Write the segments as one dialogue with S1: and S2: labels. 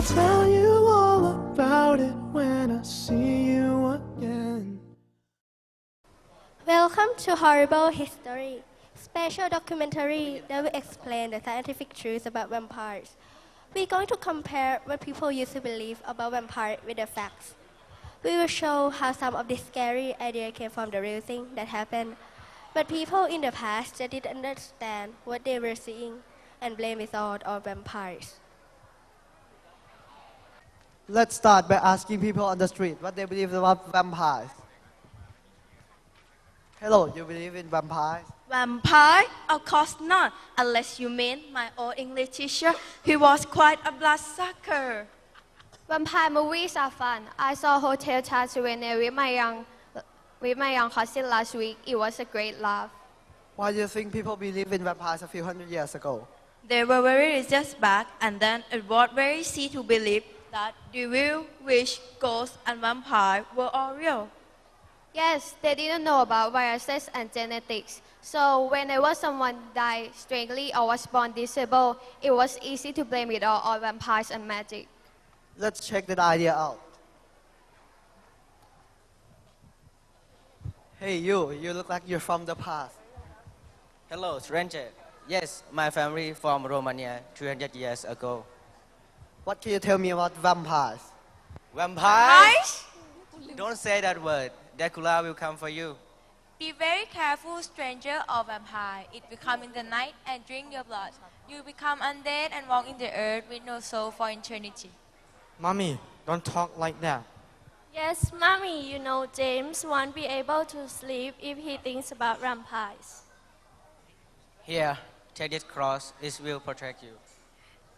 S1: Tell you all about it when I see you again.
S2: Welcome to Horrible History, special documentary that will explain the scientific truth about vampires. We're going to compare what people used to believe about vampires with the facts. We will show how some of this scary idea came from the real thing that happened, but people in the past that didn't understand what they were seeing and blame it all on vampires.
S3: Let's start by asking people on the street what they believe about vampires. Hello, you believe in vampires?
S4: Vampire? Of course not, unless you mean my old English teacher, who was quite a bloodsucker.
S5: Vampire movies are fun. I saw Hotel Transylvania with my young cousin last week. It was a great laugh.
S3: Why do you think people believe in vampires a few hundred years ago?
S4: They were very religious back, and then it was very easy to believe that devil, witch, ghost, and vampire were all real.
S5: Yes, they didn't know about viruses and genetics. So whenever someone died strangely or was born disabled, it was easy to blame it all on vampires and magic.
S3: Let's check that idea out. Hey you look like you're from the past.
S6: Hello, stranger. Yes, my family from Romania 300 years ago.
S3: What can you tell me about vampires?
S6: Vampires? Don't say that word. Dracula will come for you.
S7: Be very careful, stranger or vampire. It will come in the night and drink your blood. You become undead and walk in the earth with no soul for eternity.
S1: Mommy, don't talk like that.
S8: Yes, Mommy, you know James won't be able to sleep if he thinks about vampires.
S6: Here, take this cross. It will protect you.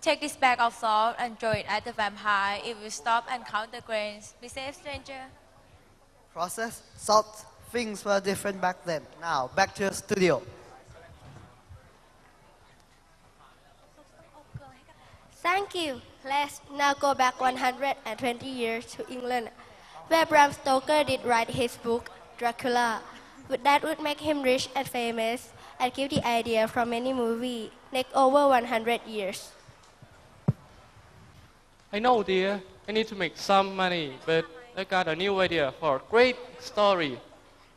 S7: Take this bag of salt and throw it at the vampire. It will stop and count the grains. Be safe, stranger.
S3: Process? Salt? Things were different back then. Now, back to the studio.
S2: Thank you. Let's now go back 120 years to England, where Bram Stoker did write his book, Dracula. That would make him rich and famous and give the idea from many movies, next over 100 years.
S9: I know, dear. I need to make some money, but I got a new idea for a great story.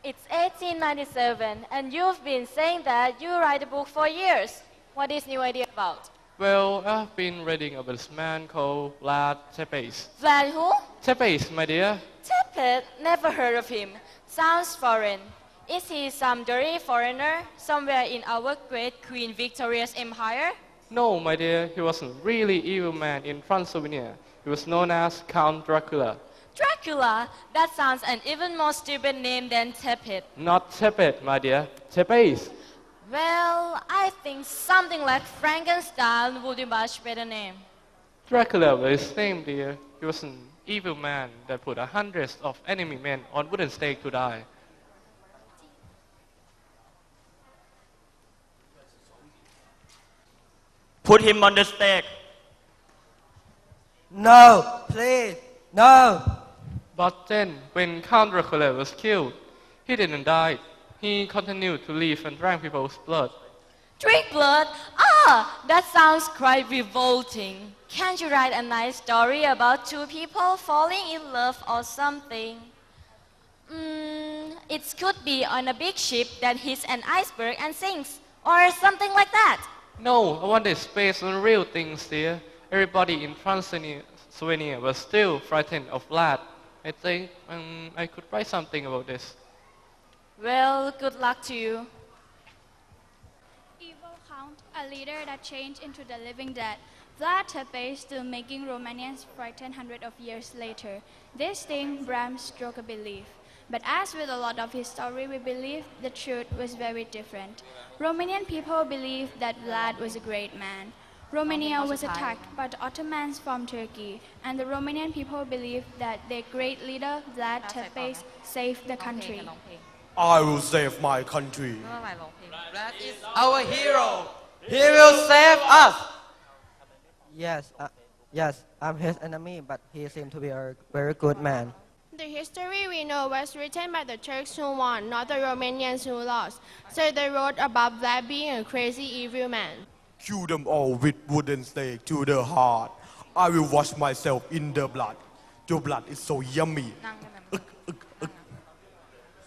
S8: It's 1897, and you've been saying that you write a book for years. What is new idea about?
S9: Well, I've been reading about this man called Vlad Tepes.
S8: Vlad who?
S9: Tepes, my dear.
S8: Tepet? Never heard of him. Sounds foreign. Is he some dirty foreigner somewhere in our great Queen Victoria's empire?
S9: No, my dear, he was a really evil man in Transylvania. He was known as Count Dracula.
S8: Dracula? That sounds an even more stupid name than Tepet.
S9: Not Tepet, my dear. Tepes.
S8: Well, I think something like Frankenstein would be a much better name.
S9: Dracula was his name, dear. He was an evil man that put hundreds of enemy men on wooden stake to die.
S10: Put him on the stake.
S3: No, please, no.
S9: But then, when Count Dracula was killed, he didn't die. He continued to live and drank people's blood.
S8: Drink blood? Ah, that sounds quite revolting. Can't you write a nice story about two people falling in love or something? It could be on a big ship that hits an iceberg and sinks, or something like that.
S9: No, I want this based on real things here. Everybody in Transylvania was still frightened of Vlad. I think I could write something about this.
S8: Well, good luck to you.
S11: Evil Count, a leader that changed into the living dead. Vlad Tepes still making Romanians frightened hundreds of years later. This thing Bram Stoker believed. But as with a lot of his story, we believe the truth was very different. Romanian people believed that Vlad was a great man. Romania was attacked by the Ottomans from Turkey, and the Romanian people believed that their great leader, Vlad Tepes, saved the country.
S1: I will save my country.
S3: Vlad is our hero. He will save us. Yes, I'm his enemy, but he seemed to be a very good man.
S12: The history we know was written by the Turks who won, not the Romanians who lost. So they wrote about Vlad being a crazy evil man.
S1: Kill them all with wooden stake to the heart. I will wash myself in the blood. Your blood is so yummy.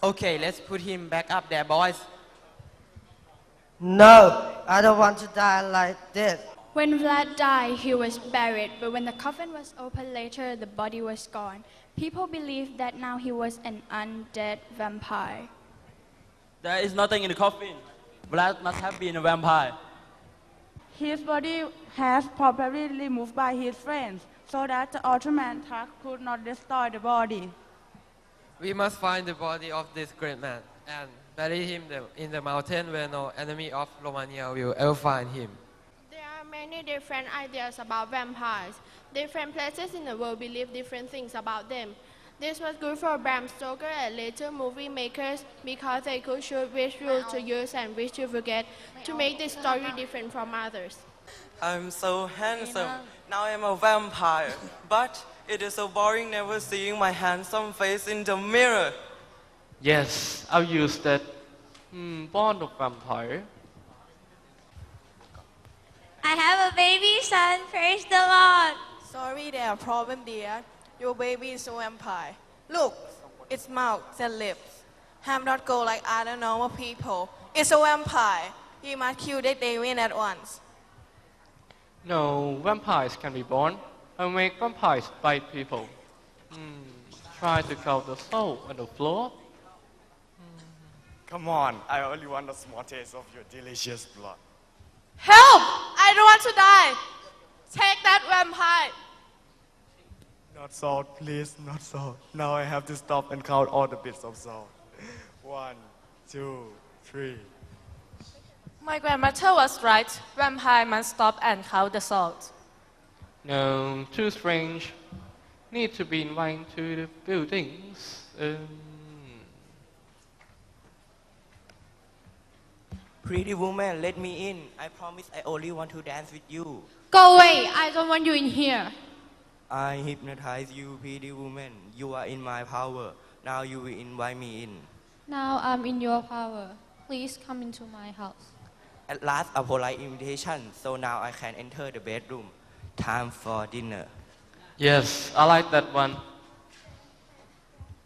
S6: Okay, let's put him back up there, boys.
S3: No, I don't want to die like this.
S11: When Vlad died, he was buried, but when the coffin was opened later, the body was gone. People believed that now he was an undead vampire.
S10: There is nothing in the coffin. Vlad must have been a vampire.
S13: His body has probably been removed by his friends so that the Ottoman Turk could not destroy the body.
S14: We must find the body of this great man and bury him in the mountain where no enemy of Romania will ever find him.
S12: There are many different ideas about vampires. Different places in the world believe different things about them. This was good for Bram Stoker and later movie makers because they could choose which rule to use and which to forget to make the story different from others.
S15: I'm so handsome. Now I'm a vampire. But it is so boring never seeing my handsome face in the mirror.
S9: Yes, I'll use that. Born of vampire.
S7: I have a baby son, praise the Lord.
S16: Sorry, there are problem, dear. Your baby is a vampire. Look, its mouth and lips have not go like other normal people. It's a vampire. You must kill the devil at once.
S9: No, vampires can be born. I make vampires bite people. Try to count the soul on the floor.
S17: Come on, I only want a small taste of your delicious blood.
S16: Help! I don't want to die. Take that vampire.
S17: Not salt, please, not salt. Now I have to stop and count all the bits of salt. 1, 2, 3.
S18: My grandmother was right. Vampire must stop and count the salt.
S9: No, too strange. Need to be invited to the buildings.
S15: Pretty woman, let me in. I promise I only want to dance with you.
S12: Go away! I don't want you in here.
S15: I hypnotize you, pretty woman. You are in my power. Now you will invite me in.
S19: Now I'm in your power. Please come into my house.
S15: At last, a polite invitation, so now I can enter the bedroom. Time for dinner.
S9: Yes, I like that one.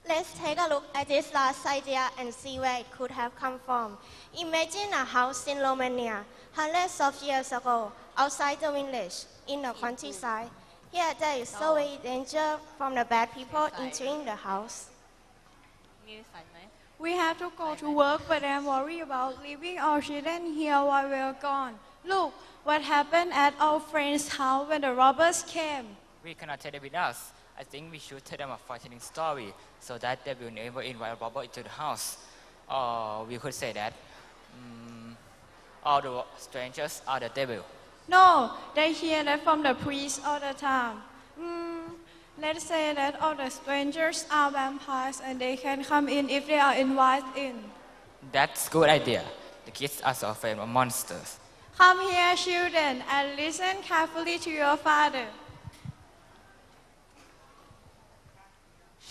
S2: Let's take a look at this last idea and see where it could have come from. Imagine a house in Romania, hundreds of years ago, outside the village, in the countryside. Here there is always danger from the bad people entering the house.
S20: We have to go to work, but I'm worried about leaving our children here while we're gone. Look, what happened at our friend's house when the robbers came.
S21: We cannot take it with us. I think we should tell them a frightening story so that they will never invite a robber into the house. Or we could say that all the strangers are the devil.
S20: No, they hear that from the priest all the time. Let's say that all the strangers are vampires and they can come in if they are invited in.
S21: That's a good idea. The kids are so afraid of monsters.
S20: Come here, children, and listen carefully to your father.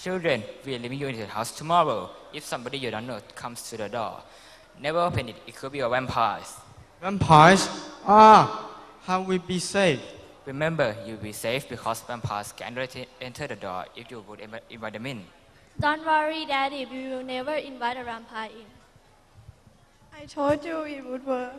S21: Children, we are leaving you into the house tomorrow. If somebody you don't know comes to the door, never open it. It could be a vampire.
S22: Vampires? How will we be safe?
S21: Remember, you'll be safe because vampires can enter the door if you would invite them in.
S19: Don't worry, Daddy. We will never invite a vampire in.
S20: I told you it would work.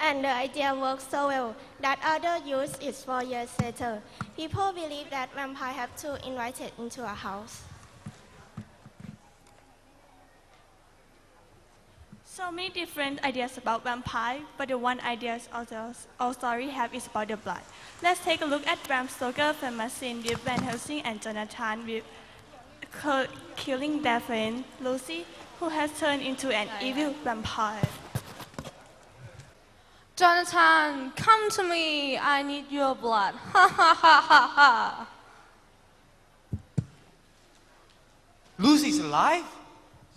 S2: And the idea works so well that others use it 4 years later. People believe that vampires have to invite it into a house.
S4: So many different ideas about vampire, but the one idea all story have is about the blood. Let's take a look at Bram Stoker's famous scene with Van Helsing and Jonathan with killing their friend Lucy, who has turned into an evil vampire.
S18: Jonathan, come to me. I need your blood. Ha ha ha ha ha.
S5: Lucy's alive?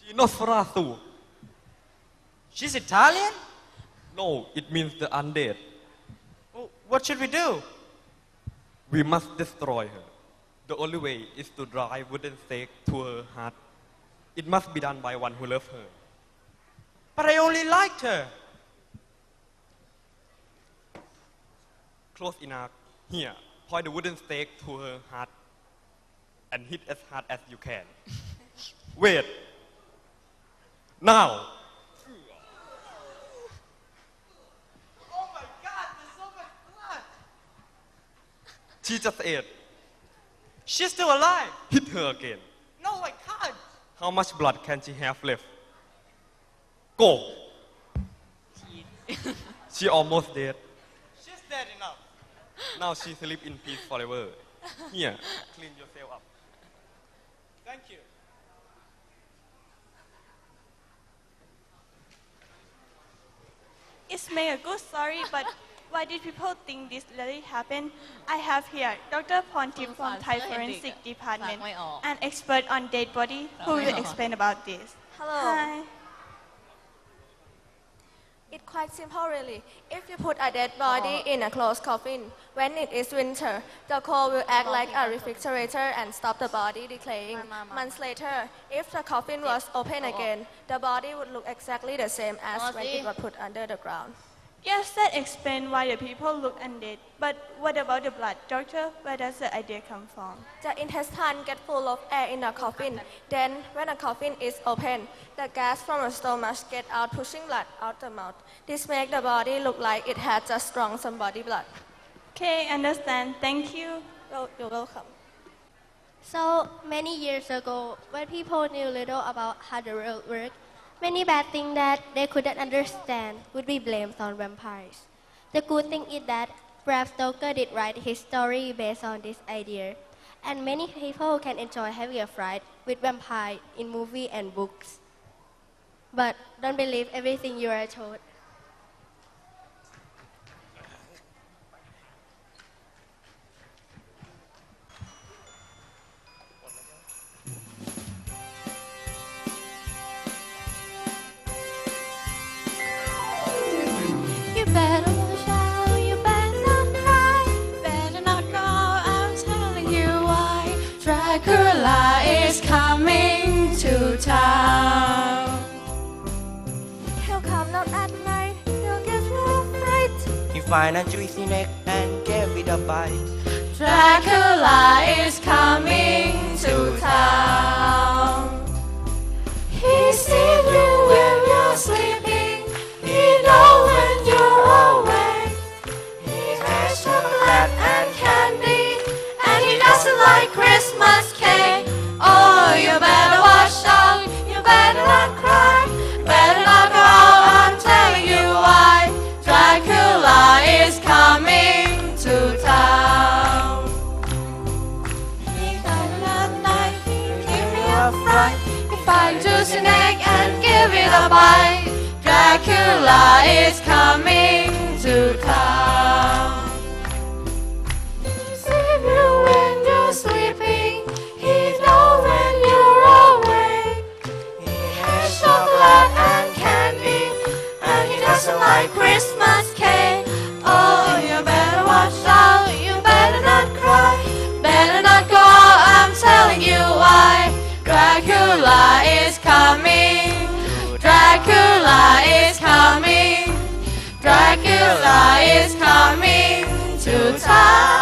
S5: She's not Sarasas. She's Italian? No, it means the undead. Oh, what should we do? We must destroy her. The only way is to drive wooden stake to her heart. It must be done by one who loves her.
S15: But I only liked her.
S5: Close enough. Here, point the wooden stake to her heart and hit as hard as you can. Wait. Now.
S15: Oh my God, there's so much blood.
S5: She just ate.
S15: She's still alive.
S5: Hit her again.
S15: No, I can't.
S5: How much blood can she have left? Go. She almost dead.
S15: She's dead enough.
S5: Now she sleep in peace forever. Here, clean yourself up.
S15: Thank you.
S4: It's made a good story, but why did people think this really happened? I have here Dr. Pontip from Thai Forensic Department, an expert on dead body, who will explain about this.
S23: Hello.
S4: Hi.
S23: It's quite simple really. If you put a dead body in a closed coffin, when it is winter, the cold will act like a refrigerator and stop the body decaying. Months later, if the coffin was open again, the body would look exactly the same as when it was put under the ground.
S4: Yes, that explains why the people look undead. But what about the blood, doctor? Where does the idea come from?
S23: The intestine get full of air in the coffin. Then, when a coffin is open, the gas from the stomach get out, pushing blood out the mouth. This makes the body look like it had just drunk some body blood.
S4: Okay, understand. Thank you.
S23: You're welcome.
S2: So many years ago, when people knew little about how the world worked, many bad things that they couldn't understand would be blamed on vampires. The good thing is that Bram Stoker did write his story based on this idea, and many people can enjoy having a fright with vampires in movies and books. But don't believe everything you are told.
S23: You better watch out, you better not cry, better not go, I'm telling you why. Dracula is coming to town. He'll come not at night, he'll give you a fright.
S6: He find a juicy neck and give it a bite.
S23: Dracula is coming to town. He sees you when you're sleeping, he knows when you're awake. He has chocolate and candy, and he doesn't like Christmas cake. Oh, you better watch out, you better not cry, better not go out, I'm telling you why. Dracula is coming to town. He comes at night, he give me a fright. He finds juicy neck and give it a bite. Dracula is coming to town. He sees you when you're sleeping, he knows when you're awake. He has chocolate and candy, and he doesn't like Christmas cake. Oh, you better watch out, you better not cry, better not go out, I'm telling you why. Dracula is coming, Dracula is coming, Dracula is coming to town.